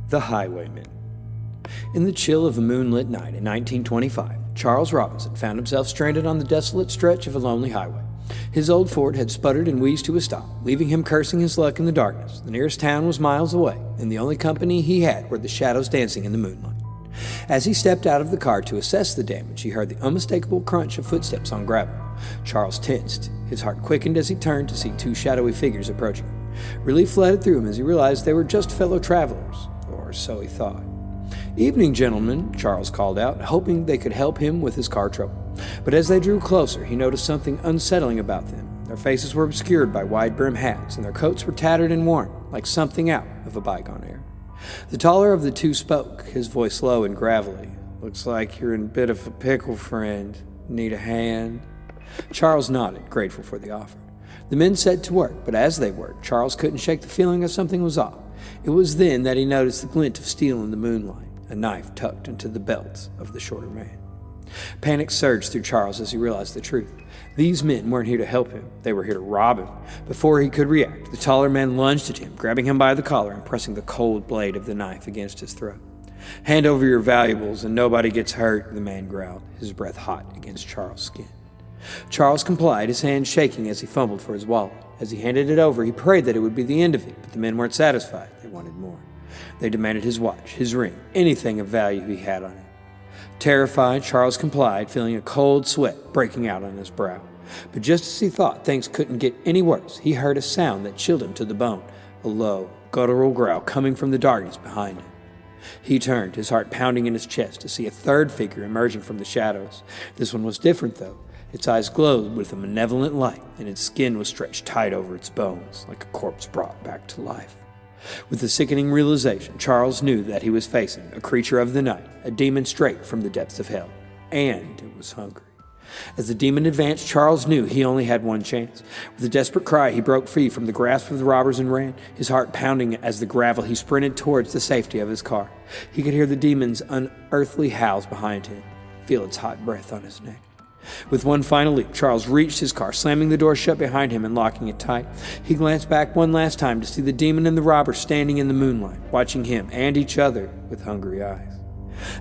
The Highwaymen. In the chill of a moonlit night in 1925, Charles Robinson found himself stranded on the desolate stretch of a lonely highway. His old Ford had sputtered and wheezed to a stop, leaving him cursing his luck in the darkness. The nearest town was miles away, and the only company he had were the shadows dancing in the moonlight. As he stepped out of the car to assess the damage, he heard the unmistakable crunch of footsteps on gravel. Charles tensed. His heart quickened as he turned to see two shadowy figures approaching him. Relief flooded through him as he realized they were just fellow travelers, or so he thought. "Evening, gentlemen," Charles called out, hoping they could help him with his car trouble. But as they drew closer, he noticed something unsettling about them. Their faces were obscured by wide-brimmed hats, and their coats were tattered and worn, like something out of a bygone era. The taller of the two spoke, his voice low and gravelly. "Looks like you're in a bit of a pickle, friend. Need a hand?" Charles nodded, grateful for the offer. The men set to work, but as they worked, Charles couldn't shake the feeling that something was off. It was then that he noticed the glint of steel in the moonlight, a knife tucked into the belt of the shorter man. Panic surged through Charles as he realized the truth. These men weren't here to help him. They were here to rob him. Before he could react, the taller man lunged at him, grabbing him by the collar and pressing the cold blade of the knife against his throat. "Hand over your valuables and nobody gets hurt," the man growled, his breath hot against Charles' skin. Charles complied, his hand shaking as he fumbled for his wallet. As he handed it over, he prayed that it would be the end of it, but the men weren't satisfied. They wanted more. They demanded his watch, his ring, anything of value he had on him. Terrified, Charles complied, feeling a cold sweat breaking out on his brow. But just as he thought things couldn't get any worse, he heard a sound that chilled him to the bone, a low, guttural growl coming from the darkness behind him. He turned, his heart pounding in his chest, to see a third figure emerging from the shadows. This one was different, though. Its eyes glowed with a malevolent light, and its skin was stretched tight over its bones, like a corpse brought back to life. With the sickening realization, Charles knew that he was facing a creature of the night, a demon straight from the depths of hell, and it was hungry. As the demon advanced, Charles knew he only had one chance. With a desperate cry, he broke free from the grasp of the robbers and ran, his heart pounding as the gravel he sprinted towards the safety of his car. He could hear the demon's unearthly howls behind him, feel its hot breath on his neck. With one final leap, Charles reached his car, slamming the door shut behind him and locking it tight. He glanced back one last time to see the demon and the robber standing in the moonlight, watching him and each other with hungry eyes.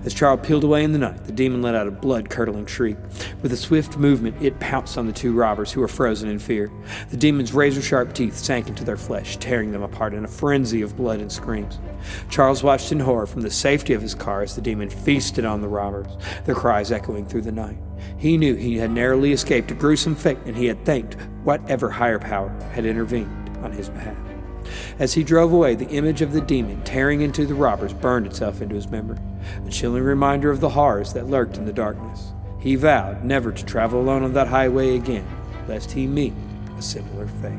As Charles peeled away in the night, the demon let out a blood-curdling shriek. With a swift movement, it pounced on the two robbers, who were frozen in fear. The demon's razor-sharp teeth sank into their flesh, tearing them apart in a frenzy of blood and screams. Charles watched in horror from the safety of his car as the demon feasted on the robbers, their cries echoing through the night. He knew he had narrowly escaped a gruesome fate, and he had thanked whatever higher power had intervened on his behalf. As he drove away, the image of the demon tearing into the robbers burned itself into his memory, a chilling reminder of the horrors that lurked in the darkness. He vowed never to travel alone on that highway again, lest he meet a similar fate.